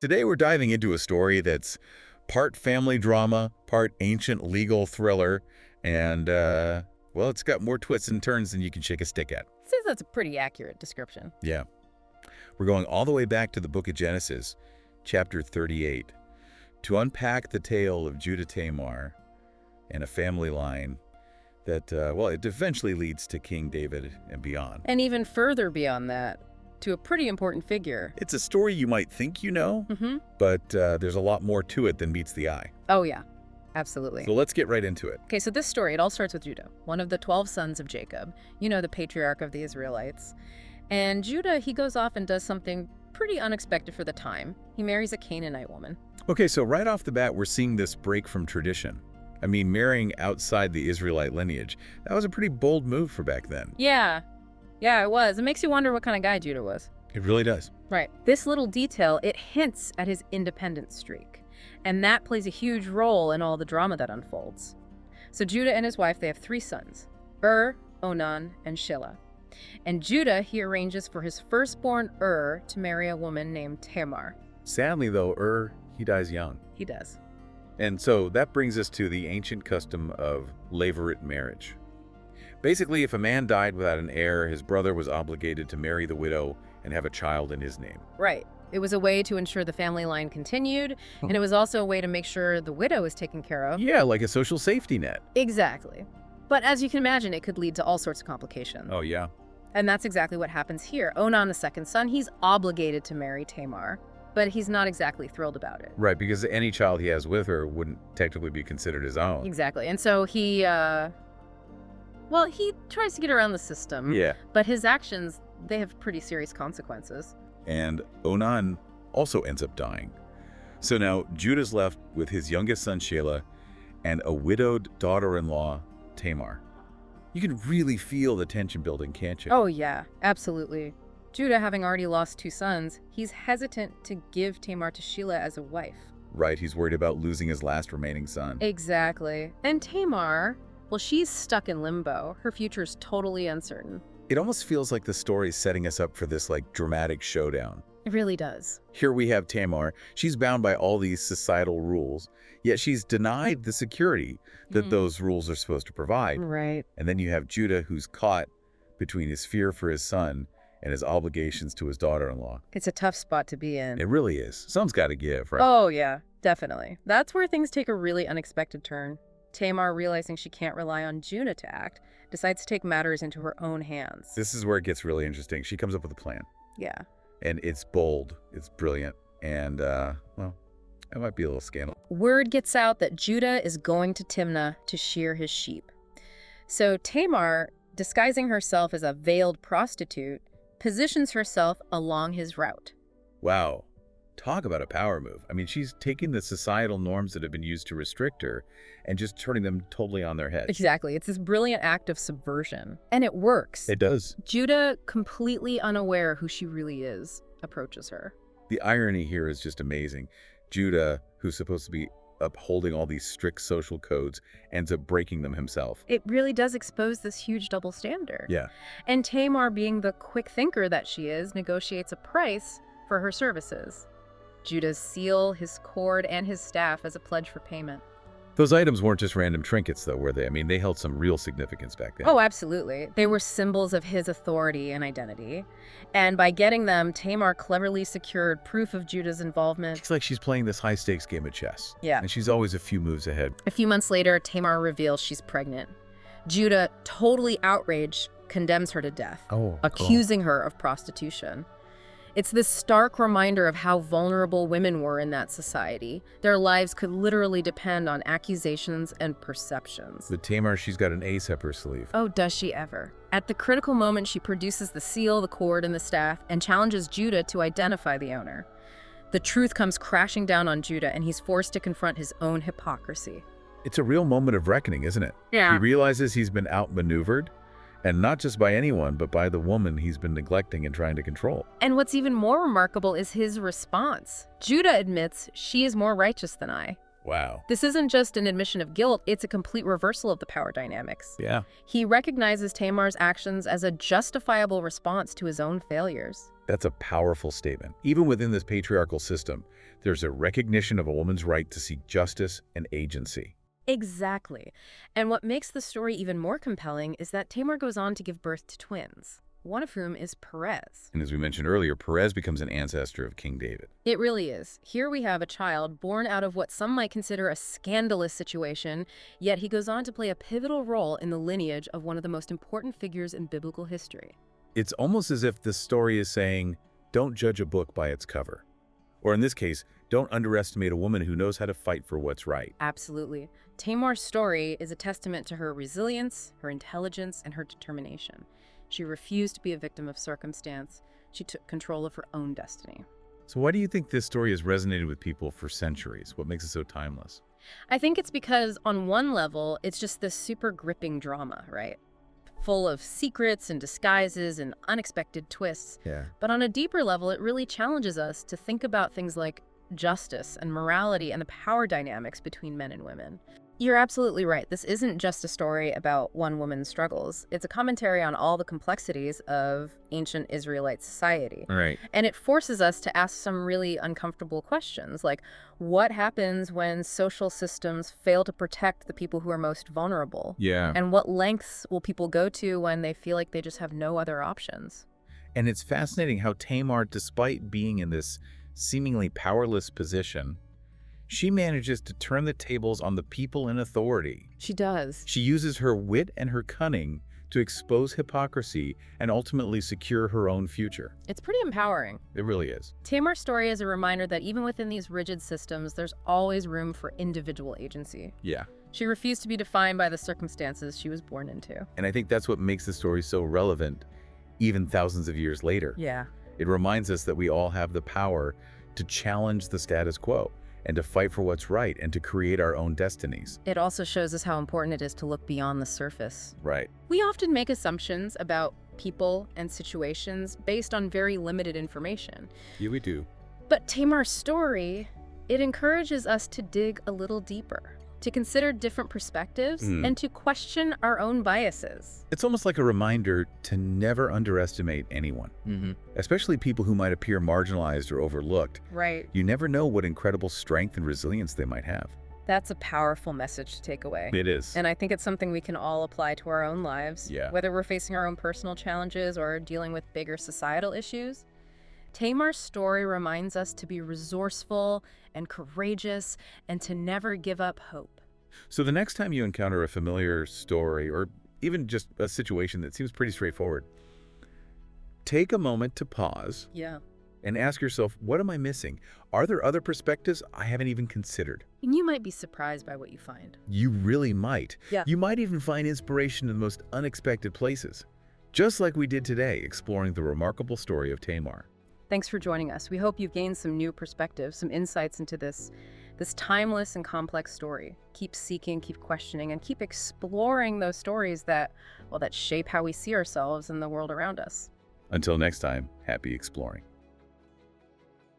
Today we're diving into a story that's part family drama, part ancient legal thriller, and, well, it's got more twists and turns than you can shake a stick at. Says that's a pretty accurate description. Yeah. We're going all the way back to the book of Genesis, chapter 38, to unpack the tale of Judah Tamar and a family line that, well, it eventually leads to King David and beyond. And even further beyond that, to a pretty important figure. It's a story you might think you know, but there's a lot more to it than meets the eye. Oh, yeah. Absolutely. So let's get right into it. Okay, so this story, it all starts with Judah, one of the 12 sons of Jacob, you know, the patriarch of the Israelites. And Judah, he goes off and does something pretty unexpected for the time. He marries a Canaanite woman. Okay, so right off the bat, we're seeing this break from tradition. I mean, marrying outside the Israelite lineage, that was a pretty bold move for back then. Yeah, it was. It makes you wonder what kind of guy Judah was. It really does. Right. This little detail, it hints at his independent streak. And that plays a huge role in all the drama that unfolds. So Judah and his wife, they have 3 sons, Onan, and Shelah. And Judah, he arranges for his firstborn to marry a woman named Tamar. Sadly, though, he dies young. He does. And so that brings us to the ancient custom of levirate marriage. Basically, if a man died without an heir, his brother was obligated to marry the widow and have a child in his name. Right. It was a way to ensure the family line continued, and it was also a way to make sure the widow was taken care of. Yeah, like a social safety net. Exactly. But as you can imagine, it could lead to all sorts of complications. Oh, yeah. And that's exactly what happens here. Onan, the second son, he's obligated to marry Tamar, but he's not exactly thrilled about it. Right, because any child he has with her wouldn't technically be considered his own. Exactly. And so he, well, he tries to get around the system. Yeah. But his actions, they have pretty serious consequences. And Onan also ends up dying. So now Judah's left with his youngest son, Shelah, and a widowed daughter-in-law, Tamar. You can really feel the tension building, can't you? Oh, yeah, absolutely. Judah, having already lost 2 sons, he's hesitant to give Tamar to Shelah as a wife. Right, he's worried about losing his last remaining son. Exactly. And Tamar, well, she's stuck in limbo. Her future's totally uncertain. It almost feels like the story's setting us up for this, dramatic showdown. It really does. Here we have Tamar. She's bound by all these societal rules, yet she's denied the security that those rules are supposed to provide. Right. And then you have Judah, who's caught between his fear for his son and his obligations to his daughter-in-law. It's a tough spot to be in. It really is. Someone's got to give, right? Oh, yeah, definitely. That's where things take a really unexpected turn. Tamar, realizing she can't rely on Judah to act, decides to take matters into her own hands. This is where it gets really interesting. She comes up with a plan. Yeah. And it's bold, it's brilliant, and, well, it might be a little scandal. Word gets out that Judah is going to Timnah to shear his sheep. So Tamar, disguising herself as a veiled prostitute, positions herself along his route. Wow. Talk about a power move. I mean, she's taking the societal norms that have been used to restrict her and just turning them totally on their heads. Exactly. It's this brilliant act of subversion. And it works. It does. Judah, completely unaware who she really is, approaches her. The irony here is just amazing. Judah, who's supposed to be upholding all these strict social codes, ends up breaking them himself. It really does expose this huge double standard. Yeah. And Tamar, being the quick thinker that she is, negotiates a price for her services. Judah's seal, his cord, and his staff as a pledge for payment. Those items weren't just random trinkets, though, were they? I mean, they held some real significance back then. Oh, absolutely. They were symbols of his authority and identity. And by getting them, Tamar cleverly secured proof of Judah's involvement. It's like she's playing this high-stakes game of chess. Yeah. And she's always a few moves ahead. A few months later, Tamar reveals she's pregnant. Judah, totally outraged, condemns her to death, accusing her of prostitution. It's this stark reminder of how vulnerable women were in that society. Their lives could literally depend on accusations and perceptions. But Tamar, she's got an ace up her sleeve. Oh, does she ever? At the critical moment, she produces the seal, the cord, and the staff, and challenges Judah to identify the owner. The truth comes crashing down on Judah, and he's forced to confront his own hypocrisy. It's a real moment of reckoning, isn't it? Yeah. He realizes he's been outmaneuvered. And not just by anyone, but by the woman he's been neglecting and trying to control. And what's even more remarkable is his response. Judah admits, she is more righteous than I. Wow. This isn't just an admission of guilt, it's a complete reversal of the power dynamics. Yeah. He recognizes Tamar's actions as a justifiable response to his own failures. That's a powerful statement. Even within this patriarchal system, there's a recognition of a woman's right to seek justice and agency. Exactly. And what makes the story even more compelling is that Tamar goes on to give birth to twins, one of whom is Perez. And as we mentioned earlier, Perez becomes an ancestor of King David. It really is. Here we have a child born out of what some might consider a scandalous situation, yet he goes on to play a pivotal role in the lineage of one of the most important figures in biblical history. It's almost as if this story is saying, don't judge a book by its cover. Or in this case, don't underestimate a woman who knows how to fight for what's right. Absolutely. Tamar's story is a testament to her resilience, her intelligence, and her determination. She refused to be a victim of circumstance. She took control of her own destiny. So why do you think this story has resonated with people for centuries? What makes it so timeless? I think it's because on one level, it's just this super gripping drama, right? Full of secrets and disguises and unexpected twists. Yeah. But on a deeper level, it really challenges us to think about things like justice and morality and the power dynamics between men and women. You're absolutely right. This isn't just a story about one woman's struggles. It's a commentary on all the complexities of ancient Israelite society. Right. And it forces us to ask some really uncomfortable questions, like what happens when social systems fail to protect the people who are most vulnerable? Yeah. And what lengths will people go to when they feel like they just have no other options? And it's fascinating how Tamar, despite being in this seemingly powerless position, she manages to turn the tables on the people in authority. She does. She uses her wit and her cunning to expose hypocrisy and ultimately secure her own future. It's pretty empowering. It really is. Tamar's story is a reminder that even within these rigid systems, there's always room for individual agency. Yeah. She refused to be defined by the circumstances she was born into. And I think that's what makes the story so relevant, even thousands of years later. Yeah. It reminds us that we all have the power to challenge the status quo and to fight for what's right and to create our own destinies. It also shows us how important it is to look beyond the surface. Right. We often make assumptions about people and situations based on very limited information. Yeah, we do. But Tamar's story, it encourages us to dig a little deeper, to consider different perspectives, and to question our own biases. It's almost like a reminder to never underestimate anyone, especially people who might appear marginalized or overlooked. Right. You never know what incredible strength and resilience they might have. That's a powerful message to take away. It is. And I think it's something we can all apply to our own lives. Yeah. Whether we're facing our own personal challenges or dealing with bigger societal issues. Tamar's story reminds us to be resourceful and courageous and to never give up hope. So the next time you encounter a familiar story or even just a situation that seems pretty straightforward, take a moment to pause and ask yourself, what am I missing? Are there other perspectives I haven't even considered? And you might be surprised by what you find. You really might. Yeah. You might even find inspiration in the most unexpected places, just like we did today, exploring the remarkable story of Tamar. Thanks for joining us. We hope you've gained some new perspectives, some insights into this timeless and complex story. Keep seeking, keep questioning, and keep exploring those stories that shape how we see ourselves and the world around us. Until next time, happy exploring.